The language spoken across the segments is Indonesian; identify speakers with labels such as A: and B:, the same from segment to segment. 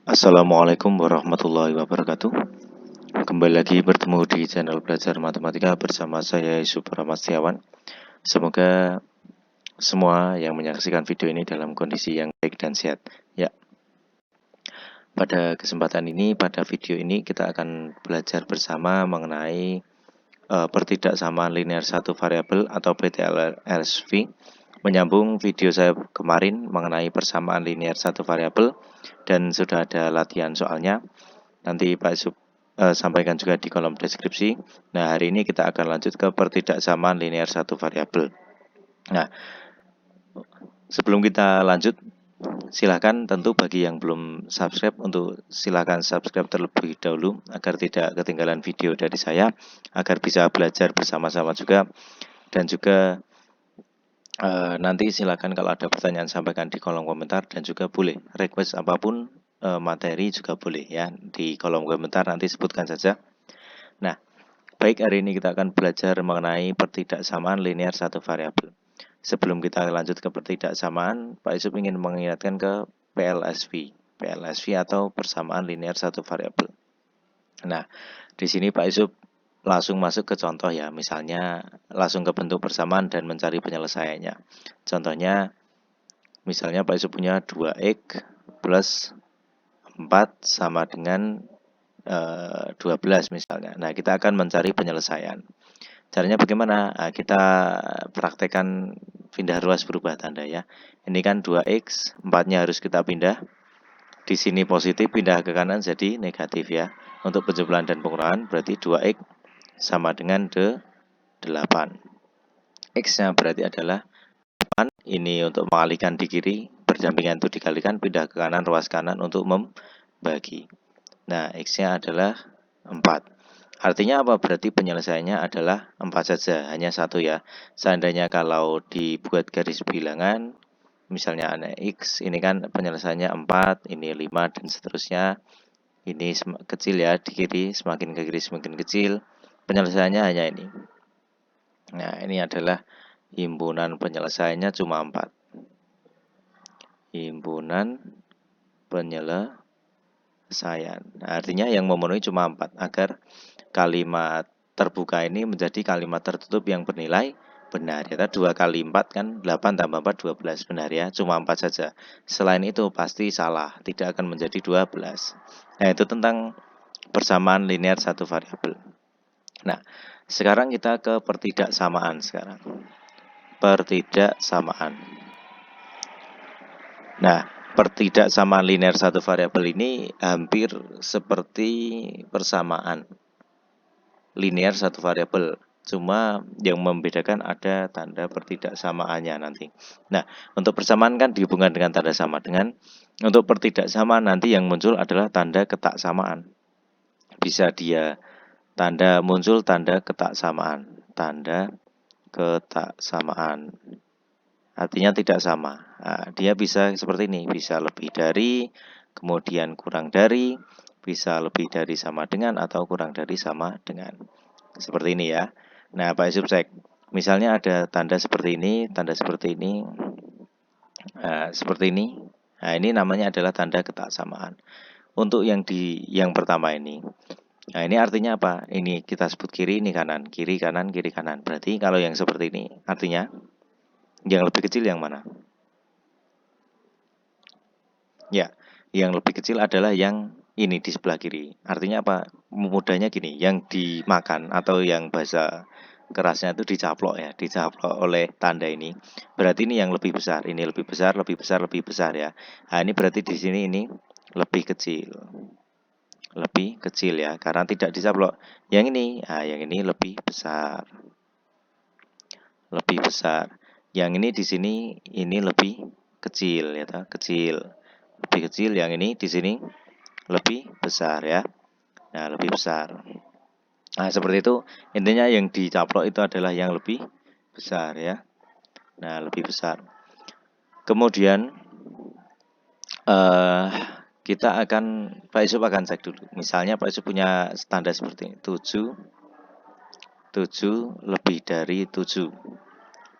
A: Assalamualaikum warahmatullahi wabarakatuh. Kembali lagi bertemu di channel Belajar Matematika bersama saya Yusuf Ramastiawan. Semoga semua yang menyaksikan video ini dalam kondisi yang baik dan sehat. Ya, pada kesempatan ini, pada video ini kita akan belajar bersama mengenai pertidaksamaan linear satu variabel atau PTLSV. Menyambung video saya kemarin mengenai persamaan linear satu variabel dan sudah ada latihan soalnya. Nanti Pak Yusuf sampaikan juga di kolom deskripsi. Nah, hari ini kita akan lanjut ke pertidaksamaan linear satu variabel. Nah, sebelum kita lanjut, silahkan tentu bagi yang belum subscribe untuk silahkan subscribe terlebih dahulu agar tidak ketinggalan video dari saya, agar bisa belajar bersama-sama juga. Dan juga nanti silakan kalau ada pertanyaan sampaikan di kolom komentar, dan juga boleh request apapun materi juga boleh ya di kolom komentar, nanti sebutkan saja. Nah, baik, hari ini kita akan belajar mengenai pertidaksamaan linear satu variabel. Sebelum kita lanjut ke pertidaksamaan, Pak Yusuf ingin mengingatkan ke PLSV atau persamaan linear satu variabel. Nah, di sini Pak Yusuf langsung masuk ke contoh ya, misalnya langsung ke bentuk persamaan dan mencari penyelesaiannya. Contohnya, misalnya Pak Yusuf punya 2x plus 4 sama dengan 12 misalnya. Nah, kita akan mencari penyelesaian. Caranya bagaimana? Nah, kita praktekkan pindah ruas berubah tanda ya. Ini kan 2x, 4-nya harus kita pindah. Di sini positif, pindah ke kanan jadi negatif ya. Untuk penjumlahan dan pengurangan berarti 2x sama dengan 8. X-nya berarti adalah 8. Ini untuk mengalihkan di kiri, berdampingan itu dikalikan, pindah ke kanan, ruas kanan untuk membagi. Nah, X-nya adalah 4. Artinya apa? Berarti penyelesaiannya adalah 4 saja, hanya satu ya. Seandainya kalau dibuat garis bilangan, misalnya ada X, ini kan penyelesaiannya 4, ini 5, dan seterusnya. Ini kecil ya, di kiri, semakin ke kiri semakin kecil. Penyelesaiannya hanya ini. Nah, ini adalah himpunan penyelesaiannya cuma 4. Himpunan penyelesaian. Nah, artinya yang memenuhi cuma 4, agar kalimat terbuka ini menjadi kalimat tertutup yang bernilai benar. Ya, 2 kali 4 kan 8 tambah 4 12, benar ya, cuma 4 saja. Selain itu pasti salah, tidak akan menjadi 12. Nah, itu tentang persamaan linear satu variabel. Nah, sekarang kita ke pertidaksamaan sekarang. Pertidaksamaan. Nah, pertidaksamaan linear satu variabel ini hampir seperti persamaan linear satu variabel, cuma yang membedakan ada tanda pertidaksamaannya nanti. Nah, untuk persamaan kan dihubungkan dengan tanda sama. Untuk pertidaksamaan nanti yang muncul adalah tanda ketaksamaan. Bisa dia muncul tanda ketaksamaan, artinya tidak sama. Nah, dia bisa seperti ini, bisa lebih dari, kemudian kurang dari, bisa lebih dari sama dengan, atau kurang dari sama dengan. Seperti ini ya. Nah, Pak Yusuf cek. Misalnya ada tanda seperti ini, tanda seperti ini, seperti ini. Nah, ini namanya adalah tanda ketaksamaan. Untuk yang pertama ini, nah ini artinya apa? Ini kita sebut kiri, ini kanan, kiri kanan, kiri kanan. Berarti kalau yang seperti ini, artinya yang lebih kecil yang mana? Ya, yang lebih kecil adalah yang ini di sebelah kiri. Artinya apa? Mudahnya gini, yang dimakan atau yang bahasa kerasnya itu dicaplok ya, dicaplok oleh tanda ini. Berarti ini yang lebih besar, ini lebih besar, lebih besar, lebih besar ya. Nah, ini berarti di sini ini lebih kecil. Lebih kecil ya, karena tidak dicaplok. Yang ini lebih besar. Lebih besar. Yang ini di sini ini lebih kecil ya, kecil. Lebih kecil, yang ini di sini lebih besar ya. Nah, lebih besar. Nah, seperti itu. Intinya yang dicaplok itu adalah yang lebih besar ya. Nah, lebih besar. Kemudian kita akan, Pak Yusuf akan cek dulu. Misalnya Pak Yusuf punya tanda seperti ini, 7 lebih dari 7.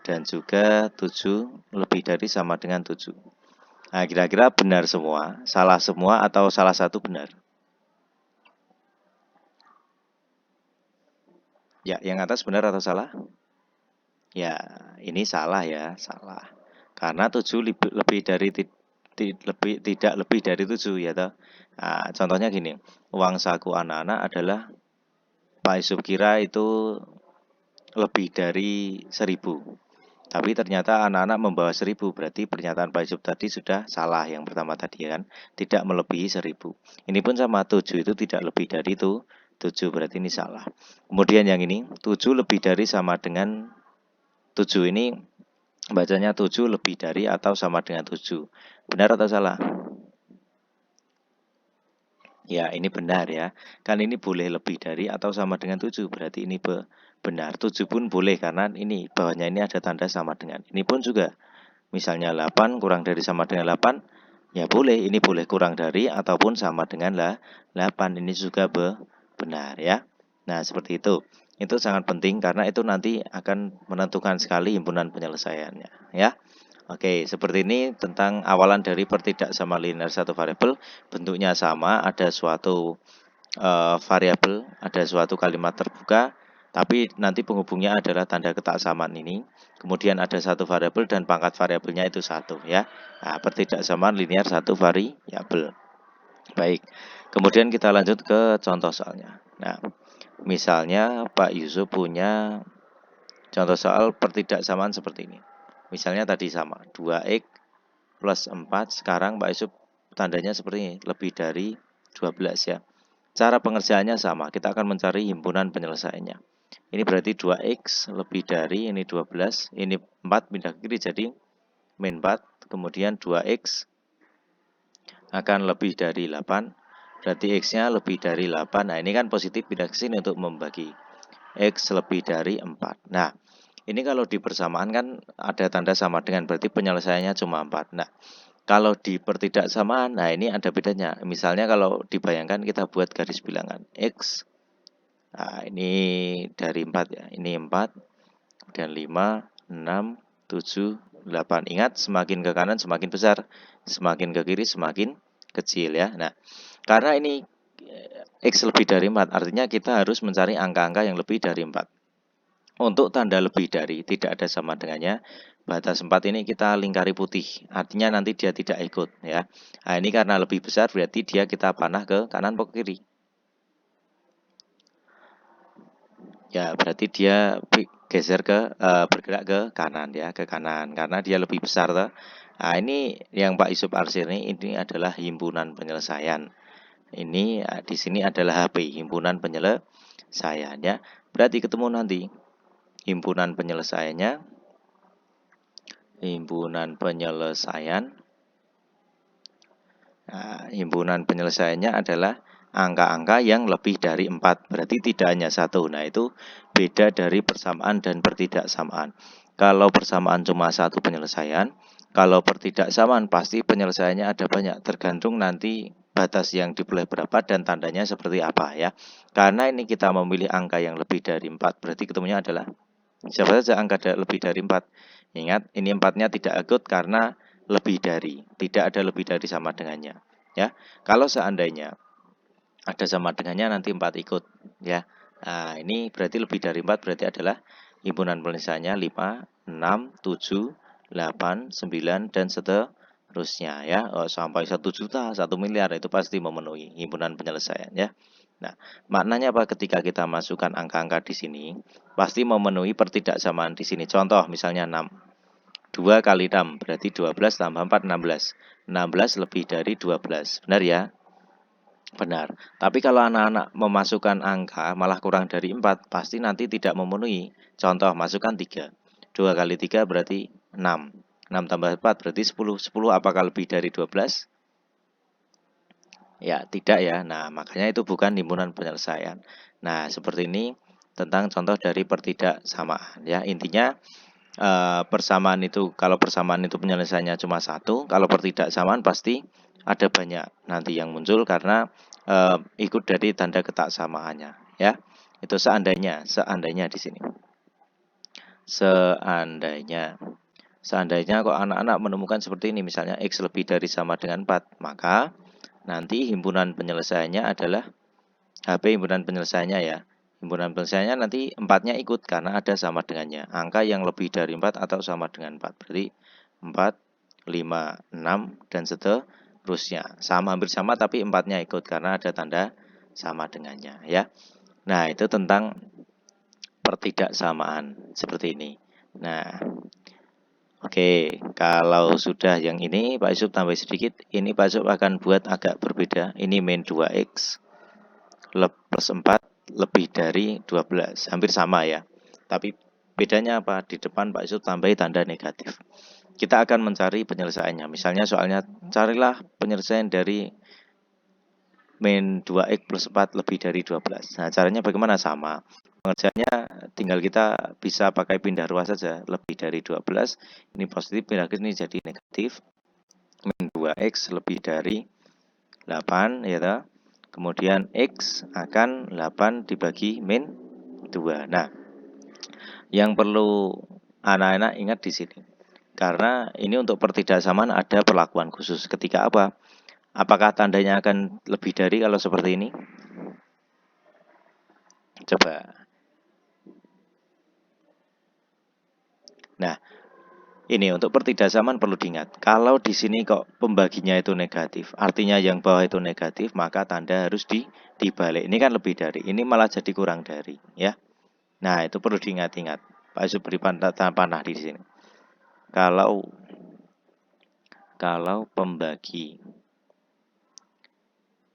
A: Dan juga 7 lebih dari sama dengan 7. Nah, kira-kira benar semua, salah semua, atau salah satu benar? Ya, yang atas benar atau salah? Ya, ini salah ya, salah. Karena 7 lebih dari tidak lebih dari 7 ya toh. Nah, contohnya gini, uang saku anak-anak adalah Pak Yusuf kira itu lebih dari 1.000. Tapi ternyata anak-anak membawa 1.000, berarti pernyataan Pak Yusuf tadi sudah salah yang pertama tadi ya kan, tidak melebihi 1.000. Ini pun sama, 7 itu tidak lebih dari itu 7, berarti ini salah. Kemudian yang ini, 7 lebih dari sama dengan 7, ini bacanya 7 lebih dari atau sama dengan 7. Benar atau salah? Ya, ini benar ya. Kan ini boleh lebih dari atau sama dengan 7, berarti ini benar. 7 pun boleh karena ini bawahnya ini ada tanda sama dengan. Ini pun juga, misalnya 8 kurang dari sama dengan 8, ya boleh. Ini boleh kurang dari ataupun sama dengan 8. Ini juga benar ya. Nah, seperti itu. Itu sangat penting karena itu nanti akan menentukan sekali himpunan penyelesaiannya ya. Oke, seperti ini tentang awalan dari pertidaksamaan linear satu variabel. Bentuknya sama, ada suatu variabel, ada suatu kalimat terbuka, tapi nanti penghubungnya adalah tanda ketaksamaan ini. Kemudian ada satu variabel dan pangkat variabelnya itu 1 ya. Nah, pertidaksamaan linear satu variabel. Baik, kemudian kita lanjut ke contoh soalnya. Nah, misalnya Pak Yusuf punya contoh soal pertidaksamaan seperti ini. Misalnya tadi sama, 2x plus 4, sekarang Pak Yusuf tandanya seperti ini, lebih dari 12 ya. Cara pengerjaannya sama, kita akan mencari himpunan penyelesaiannya. Ini berarti 2x lebih dari, ini 12, ini 4 pindah ke kiri jadi min 4, kemudian 2x akan lebih dari 8, berarti x-nya lebih dari 8. Nah, ini kan positif pindah ke sini untuk membagi. X lebih dari 4. Nah, ini kalau di persamaan kan ada tanda sama dengan, berarti penyelesaiannya cuma 4. Nah, kalau di pertidaksamaan, nah ini ada bedanya. Misalnya kalau dibayangkan kita buat garis bilangan X, nah ini dari 4 ya, ini 4, kemudian 5, 6, 7, 8. Ingat, semakin ke kanan semakin besar, semakin ke kiri semakin kecil ya. Nah, karena ini X lebih dari 4, artinya kita harus mencari angka-angka yang lebih dari 4. Untuk tanda lebih dari, tidak ada sama dengannya, batas 4 ini kita lingkari putih, artinya nanti dia tidak ikut ya. Nah, ini karena lebih besar berarti dia kita panah ke kanan atau ke kiri. Ya, berarti dia geser bergerak ke kanan ya, ke kanan karena dia lebih besar toh. Nah, ini yang Pak Yusuf arsir ini adalah himpunan penyelesaian. Ini di sini adalah HP, himpunan penyelesaian ya. Berarti ketemu nanti himpunan penyelesaiannya, Nah, himpunan penyelesaiannya adalah angka-angka yang lebih dari 4, berarti tidak hanya 1. Nah, itu beda dari persamaan dan pertidaksamaan. Kalau persamaan cuma 1 penyelesaian, kalau pertidaksamaan pasti penyelesaiannya ada banyak, tergantung nanti batas yang diperoleh berapa dan tandanya seperti apa ya. Karena ini kita memilih angka yang lebih dari 4, berarti ketemunya adalah siapa saja angka lebih dari 4. Ingat, ini 4-nya tidak ikut karena lebih dari, tidak ada lebih dari sama dengannya ya. Kalau seandainya ada sama dengannya nanti 4 ikut ya. Nah, ini berarti lebih dari 4 berarti adalah himpunan penyelesaiannya 5, 6, 7, 8, 9 dan seterusnya ya. Sampai 1 juta, 1 miliar itu pasti memenuhi himpunan penyelesaian ya. Nah, maknanya apa ketika kita masukkan angka-angka di sini pasti memenuhi pertidaksamaan di sini. Contoh misalnya 6. 2 kali 6 berarti 12 tambah 4 16. 16 lebih dari 12. Benar ya? Benar. Tapi kalau anak-anak memasukkan angka malah kurang dari 4, pasti nanti tidak memenuhi. Contoh masukkan 3. 2 kali 3 berarti 6. 6 tambah 4 berarti 10. 10 apakah lebih dari 12? Ya, tidak ya. Nah, makanya itu bukan himpunan penyelesaian. Nah, seperti ini tentang contoh dari pertidaksamaan ya. Intinya persamaan itu, kalau persamaan itu penyelesaiannya cuma 1, kalau pertidaksamaan pasti ada banyak nanti yang muncul karena ikut dari tanda ketaksamaannya ya. Itu seandainya di sini. Seandainya Seandainya kok anak-anak menemukan seperti ini, misalnya X lebih dari sama dengan 4, maka nanti himpunan penyelesaiannya adalah HP himpunan penyelesaiannya ya. Himpunan penyelesaiannya nanti 4-nya ikut karena ada sama dengannya. Angka yang lebih dari 4 atau sama dengan 4. Berarti 4, 5, 6, dan seterusnya. Sama, hampir sama tapi 4-nya ikut karena ada tanda sama dengannya ya. Nah, itu tentang pertidaksamaan seperti ini. Nah, oke, kalau sudah yang ini Pak Yusuf tambah sedikit. Ini Pak Yusuf akan buat agak berbeda. Ini min 2X plus 4 lebih dari 12. Hampir sama ya. Tapi bedanya apa? Di depan Pak Yusuf tambahi tanda negatif. Kita akan mencari penyelesaiannya. Misalnya soalnya carilah penyelesaian dari min 2X plus 4 lebih dari 12. Nah, caranya bagaimana? Sama. Pengerjaannya tinggal kita bisa pakai pindah ruas saja. Lebih dari 12, ini positif, pindah ke sini jadi negatif. Min 2X lebih dari 8, ya toh? Kemudian X akan 8 dibagi min 2. Nah, yang perlu anak-anak ingat di sini. Karena ini untuk pertidaksamaan ada perlakuan khusus. Ketika apa? Apakah tandanya akan lebih dari kalau seperti ini? Coba. Nah, ini untuk pertidaksamaan perlu diingat. Kalau di sini kok pembaginya itu negatif, artinya yang bawah itu negatif, maka tanda harus dibalik. Ini kan lebih dari. Ini malah jadi kurang dari, ya. Nah, itu perlu diingat-ingat. Pak Yusuf beri panah di sini. Kalau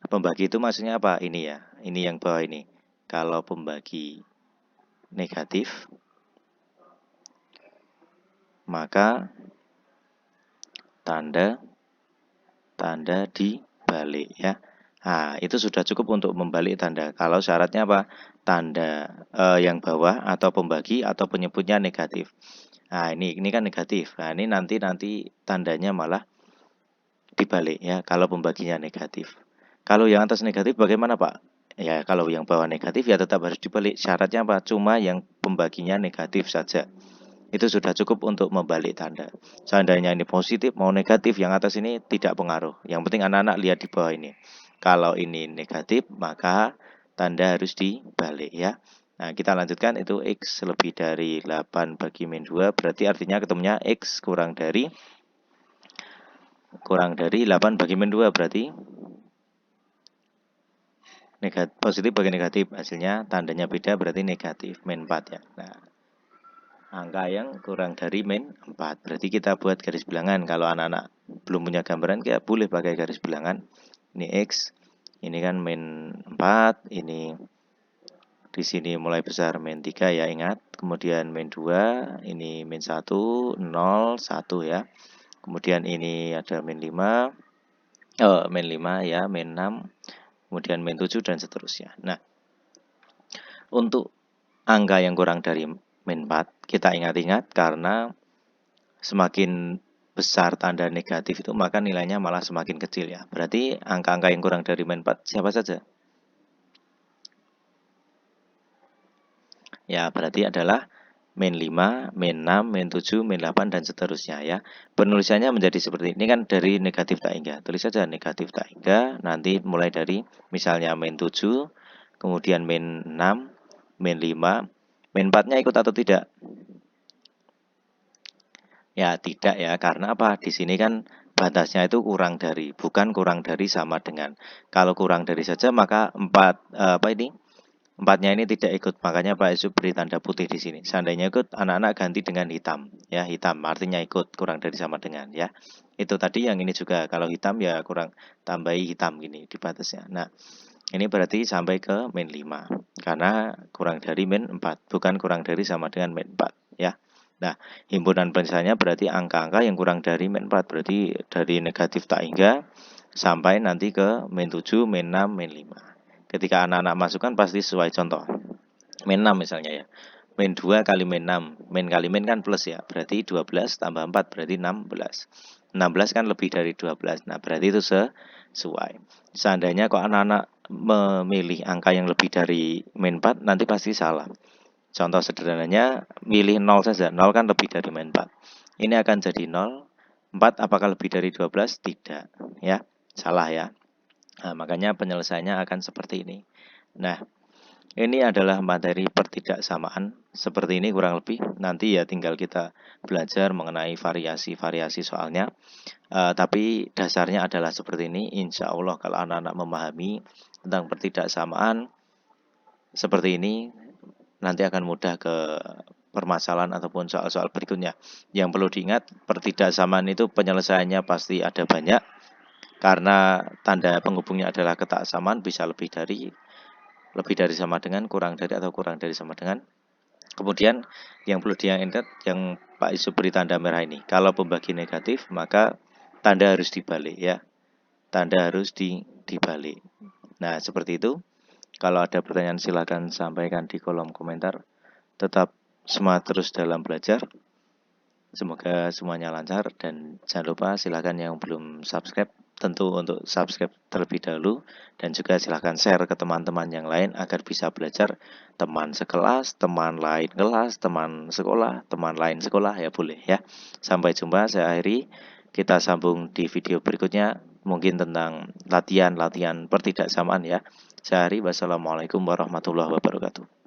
A: pembagi itu maksudnya apa? Ini ya. Ini yang bawah ini. Kalau pembagi negatif, maka tanda dibalik ya. Nah, itu sudah cukup untuk membalik tanda. Kalau syaratnya apa? Tanda yang bawah atau pembagi atau penyebutnya negatif. Nah, ini kan negatif. Nah, ini nanti tandanya malah dibalik ya kalau pembaginya negatif. Kalau yang atas negatif bagaimana, Pak? Ya, kalau yang bawah negatif ya tetap harus dibalik. Syaratnya apa? Cuma yang pembaginya negatif saja. Itu sudah cukup untuk membalik tanda. Seandainya ini positif mau negatif, yang atas ini tidak pengaruh. Yang penting anak-anak lihat di bawah ini. Kalau ini negatif, maka tanda harus dibalik ya. Nah, kita lanjutkan. Itu X lebih dari 8 bagi min 2, berarti artinya ketemunya X kurang dari 8 bagi min 2, berarti positif bagi negatif. Hasilnya tandanya beda, berarti negatif min 4 ya. Nah, angka yang kurang dari min 4. Berarti kita buat garis bilangan. Kalau anak-anak belum punya gambaran, kita boleh pakai garis bilangan. Ini X, ini kan min 4, ini di sini mulai besar min 3 ya, ingat. Kemudian min 2, ini min 1, 0, 1 ya. Kemudian ini ada min 5, min 5 ya, min 6, kemudian min 7 dan seterusnya. Nah, untuk angka yang kurang dari min 4, kita ingat-ingat karena semakin besar tanda negatif itu maka nilainya malah semakin kecil ya. Berarti angka-angka yang kurang dari min 4 siapa saja? Ya, berarti adalah min 5, min 6, min 7, min 8 dan seterusnya ya. Penulisannya menjadi seperti ini kan dari negatif tak hingga. Tulis saja negatif tak hingga, nanti mulai dari misalnya min 7, kemudian min 6, min 5, min 4-nya ikut atau tidak? Ya, tidak ya. Karena apa? Di sini kan batasnya itu kurang dari, bukan kurang dari sama dengan. Kalau kurang dari saja maka 4-nya ini tidak ikut. Makanya Pak Yusuf beri tanda putih di sini. Seandainya ikut, anak-anak ganti dengan hitam. Ya, hitam artinya ikut, kurang dari sama dengan ya. Itu tadi, yang ini juga kalau hitam ya kurang, tambahi hitam gini di batasnya. Nah, ini berarti sampai ke min 5. Karena kurang dari min 4, bukan kurang dari sama dengan min 4 ya. Nah, himpunan penyelesaiannya berarti angka-angka yang kurang dari min 4. Berarti dari negatif tak hingga sampai nanti ke min 7, min 6, min 5. Ketika anak-anak masukkan pasti sesuai contoh. Min 6 misalnya ya. Min 2 kali min 6. Min kali min kan plus ya. Berarti 12 tambah 4 berarti 16. 16 kan lebih dari 12. Nah, berarti itu sesuai. Seandainya kok anak-anak memilih angka yang lebih dari min 4, nanti pasti salah. Contoh sederhananya, milih 0 saja. 0 kan lebih dari min 4. Ini akan jadi 0. 4 apakah lebih dari 12? Tidak, ya. Salah ya. Nah, makanya penyelesaiannya akan seperti ini. Nah, ini adalah materi pertidaksamaan. Seperti ini kurang lebih. Nanti ya tinggal kita belajar mengenai variasi-variasi soalnya. Tapi dasarnya adalah seperti ini. Insya Allah kalau anak-anak memahami tentang pertidaksamaan seperti ini, nanti akan mudah ke permasalahan ataupun soal-soal berikutnya. Yang perlu diingat, pertidaksamaan itu penyelesaiannya pasti ada banyak, karena tanda penghubungnya adalah ketaksamaan, bisa lebih dari sama dengan, kurang dari atau kurang dari sama dengan. Kemudian yang perlu diingat, yang Pak Isu beri tanda merah ini, kalau pembagi negatif maka tanda harus dibalik ya. Tanda harus dibalik. Nah, seperti itu. Kalau ada pertanyaan silakan sampaikan di kolom komentar. Tetap semangat terus dalam belajar. Semoga semuanya lancar dan jangan lupa silakan yang belum subscribe tentu untuk subscribe terlebih dahulu, dan juga silakan share ke teman-teman yang lain agar bisa belajar. Teman sekelas, teman lain kelas, teman sekolah, teman lain sekolah ya boleh ya. Sampai jumpa, saya akhiri. Kita sambung di video berikutnya mungkin tentang latihan pertidaksamaan ya. Saya akhiri, wassalamualaikum warahmatullahi wabarakatuh.